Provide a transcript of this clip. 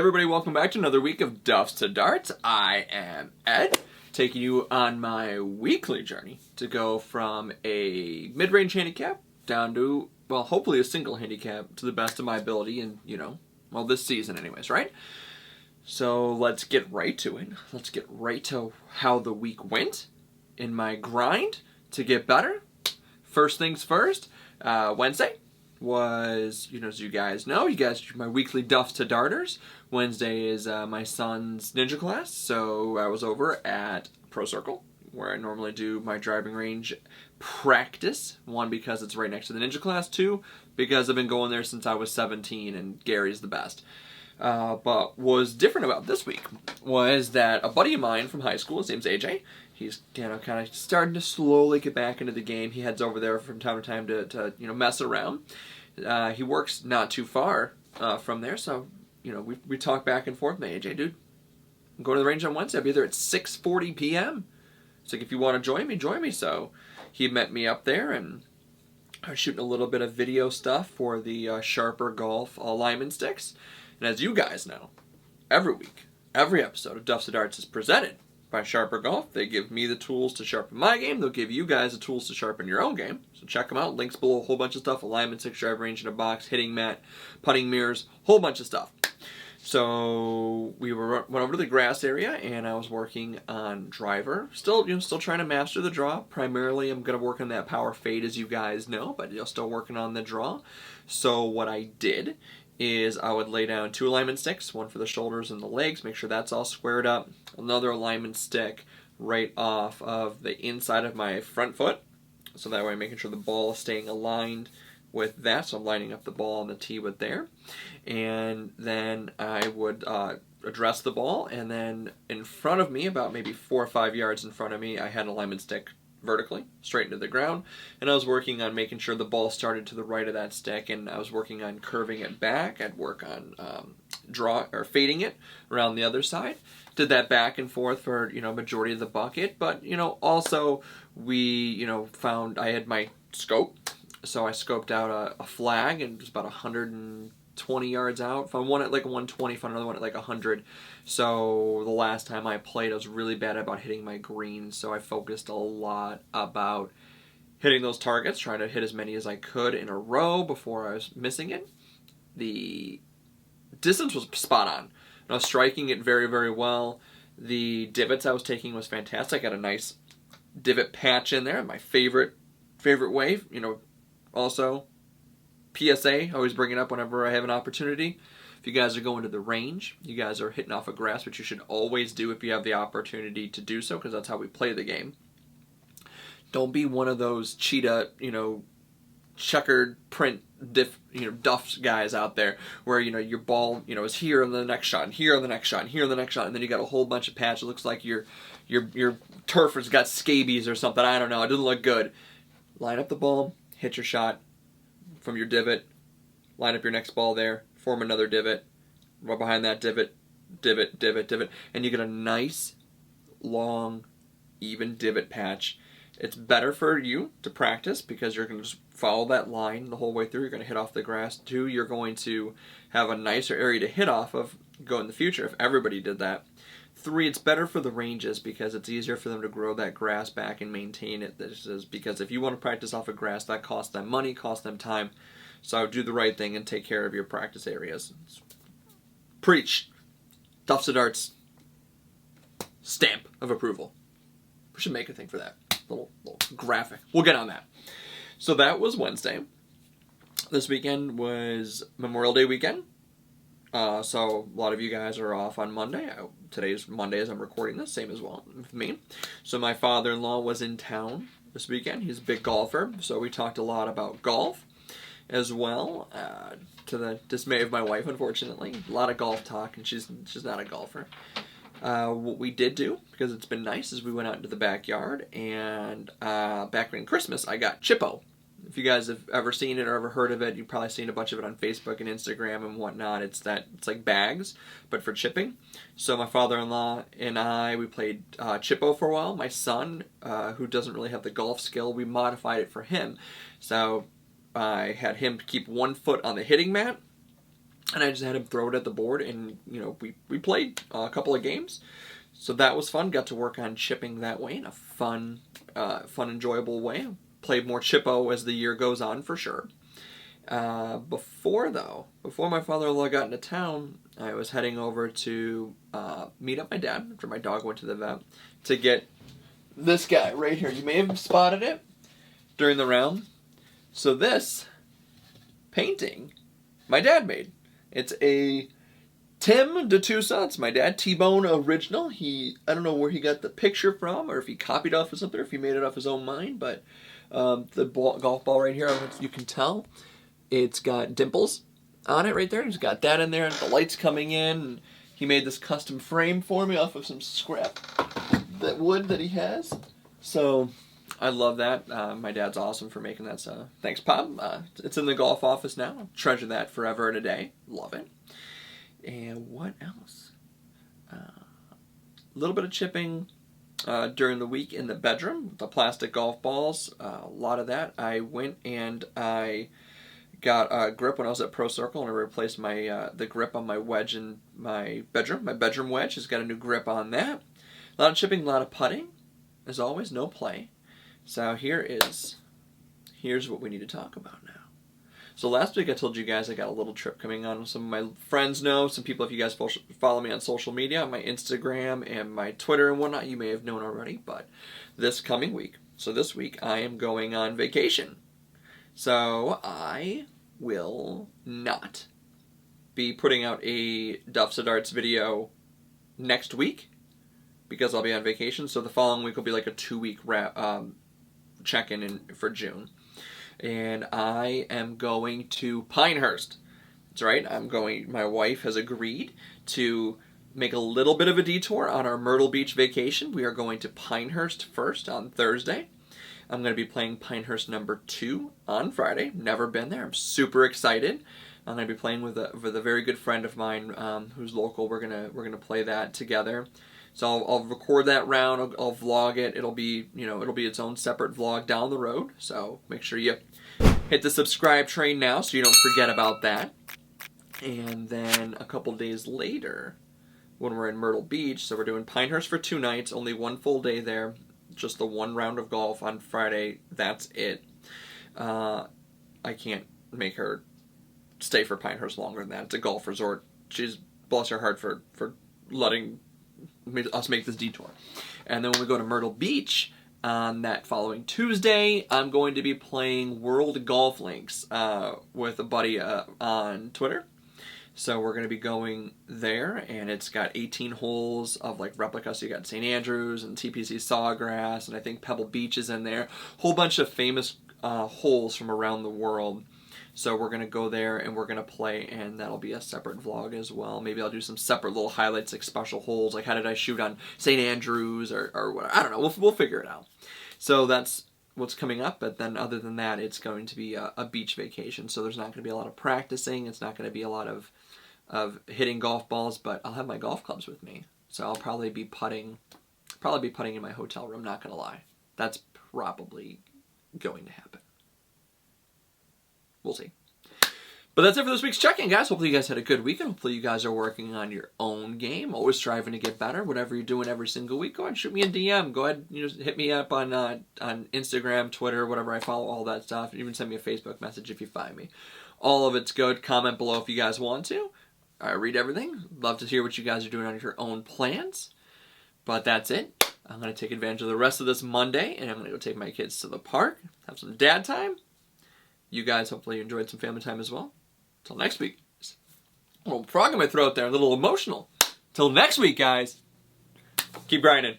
everybody, welcome back to another week of Duffs to Darts. I am Ed, taking you on my weekly journey to go from a mid-range handicap down to, well, hopefully a single handicap to the best of my ability and, well, this season anyways, right? So let's get right to it. Let's get right to how the week went in my grind to get better. First things first, Wednesday was, as you guys know, my weekly Duffs to Darters. Wednesday is my son's ninja class, so I was over at Pro Circle, where I normally do my driving range practice. One, because it's right next to the ninja class. Two, because I've been going there since I was 17, and Gary's the best. But what was different about this week was that a buddy of mine from high school, his name's AJ, he's kind of starting to slowly get back into the game. He heads over there from time to time to mess around. He works not too far from there, so we talk back and forth. Man, AJ, dude, I'm going to the range on Wednesday. I'll be there at 6:40 p.m. It's like, if you want to join me, join me. So he met me up there, and I was shooting a little bit of video stuff for the SharperGolf alignment sticks. And as you guys know, every week, every episode of Duffs to Darts is presented by SharperGolf. They give me the tools to sharpen my game. They'll give you guys the tools to sharpen your own game. So check them out. Links below, a whole bunch of stuff. Alignment sticks, driver range in a box, hitting mat, putting mirrors, whole bunch of stuff. So we went over to the grass area, and I was working on driver. Still trying to master the draw. Primarily, I'm going to work on that power fade, as you guys know, but still working on the draw. So what I did is I would lay down 2 alignment sticks, one for the shoulders and the legs, make sure that's all squared up. Another alignment stick right off of the inside of my front foot, so that way I'm making sure the ball is staying aligned with that, so I'm lining up the ball on the tee with there. And then I would address the ball, and then in front of me, about maybe 4 or 5 yards in front of me, I had an alignment stick vertically, straight into the ground, and I was working on making sure the ball started to the right of that stick, and I was working on curving it back. I'd work on fading it around the other side. Did that back and forth for majority of the bucket, but also we found I had my scope, so I scoped out a flag, and it was about 120 yards out. If I won at like 120, found another one at like 100. So the last time I played, I was really bad about hitting my greens, so I focused a lot about hitting those targets, trying to hit as many as I could in a row before I was missing it. The distance was spot on, and I was striking it very, very well. The divots I was taking was fantastic. I got a nice divot patch in there, my favorite way. Also, PSA, I always bring it up whenever I have an opportunity. If you guys are going to the range, you guys are hitting off of grass, which you should always do if you have the opportunity to do so, because that's how we play the game. Don't be one of those cheetah, checkered print Duffs guys out there where your ball is here on the next shot, and here on the next shot, and here on the next shot, and then you got a whole bunch of patch. It looks like your turf has got scabies or something. I don't know. It doesn't look good. Line up the ball, hit your shot from your divot, line up your next ball there, form another divot, right behind that divot, and you get a nice, long, even divot patch. It's better for you to practice because you're going to just follow that line the whole way through. You're going to hit off the grass. 2, you're going to have a nicer area to hit off of go in the future if everybody did that. 3, it's better for the ranges because it's easier for them to grow that grass back and maintain it. This is because if you want to practice off of grass, that costs them money, costs them time. So do the right thing and take care of your practice areas. Preach. Duffs to Darts. Stamp of approval. We should make a thing for that. Little graphic. We'll get on that. So that was Wednesday. This weekend was Memorial Day weekend. So a lot of you guys are off on Monday. Today's Monday as I'm recording this, same as well with me. So my father-in-law was in town this weekend. He's a big golfer, so we talked a lot about golf as well, to the dismay of my wife, unfortunately. A lot of golf talk, and she's not a golfer. What we did do, because it's been nice, is we went out into the backyard, and back in Christmas, I got Chippo. If you guys have ever seen it or ever heard of it, you've probably seen a bunch of it on Facebook and Instagram and whatnot. It's like bags, but for chipping. So my father-in-law and I, we played Chippo for a while. My son, who doesn't really have the golf skill, we modified it for him. So I had him keep 1 foot on the hitting mat, and I just had him throw it at the board, and we played a couple of games. So that was fun. Got to work on chipping that way in a fun, enjoyable way. Played more Chippo as the year goes on, for sure. Before my father-in-law got into town, I was heading over to meet up my dad after my dog went to the vet to get this guy right here. You may have spotted it during the round. So this painting my dad made. It's a Tim DeTusa. It's my dad, T-Bone original. I don't know where he got the picture from, or if he copied off of something, or if he made it off his own mind, but the golf ball right here, I don't know if you can tell, it's got dimples on it right there. He's got that in there, and the light's coming in. And he made this custom frame for me off of some scrap, that wood that he has. So I love that. My dad's awesome for making that. So thanks, Pop. It's in the golf office now. I'll treasure that forever and a day. Love it. And what else? A little bit of chipping during the week in the bedroom. The plastic golf balls. A lot of that. I went and I got a grip when I was at Pro Circle, and I replaced my the grip on my wedge in my bedroom. My bedroom wedge has got a new grip on that. A lot of chipping, a lot of putting. As always, no play. So here's what we need to talk about now. So last week I told you guys I got a little trip coming on. Some of my friends know, some people, if you guys follow me on social media, on my Instagram and my Twitter and whatnot, you may have known already, but this coming week, so this week, I am going on vacation. So I will not be putting out a Duffs of Darts video next week because I'll be on vacation. So the following week will be like a 2-week check-in for June. And I am going to Pinehurst. That's right. My wife has agreed to make a little bit of a detour on our Myrtle Beach vacation. We are going to Pinehurst first on Thursday. I'm going to be playing Pinehurst number 2 on Friday. Never been there. I'm super excited. I'm going to be playing with a very good friend of mine who's local. We're gonna play that together. So I'll record that round. I'll vlog it. It'll be its own separate vlog down the road. So make sure you hit the subscribe train now so you don't forget about that. And then a couple days later, when we're in Myrtle Beach, so we're doing Pinehurst for 2 nights, only 1 full day there, just the 1 round of golf on Friday. That's it. I can't make her stay for Pinehurst longer than that. It's a golf resort. She's, bless her heart, for letting us make this detour. And then when we go to Myrtle Beach on that following Tuesday, I'm going to be playing World Golf Links with a buddy on Twitter. So we're going to be going there, and it's got 18 holes of like replicas. So you got St. Andrews and TPC Sawgrass, and I think Pebble Beach is in there. Whole bunch of famous holes from around the world. So we're going to go there and we're going to play, and that'll be a separate vlog as well. Maybe I'll do some separate little highlights, like special holes, like how did I shoot on St. Andrews or what. I don't know. We'll figure it out. So that's what's coming up. But then other than that, it's going to be a beach vacation. So there's not going to be a lot of practicing. It's not going to be a lot of hitting golf balls, but I'll have my golf clubs with me. So I'll probably be putting in my hotel room, not going to lie. That's probably going to happen. We'll see. But that's it for this week's check-in, guys. Hopefully you guys had a good weekend. Hopefully you guys are working on your own game. Always striving to get better. Whatever you're doing every single week, go ahead and shoot me a DM. Go ahead and hit me up on Instagram, Twitter, whatever. I follow all that stuff. Even send me a Facebook message if you find me. All of it's good. Comment below if you guys want to. I read everything. Love to hear what you guys are doing on your own plans. But that's it. I'm going to take advantage of the rest of this Monday, and I'm going to go take my kids to the park, have some dad time. You guys hopefully enjoyed some family time as well. Till next week. A little frog in my throat there, a little emotional. Till next week, guys. Keep grinding.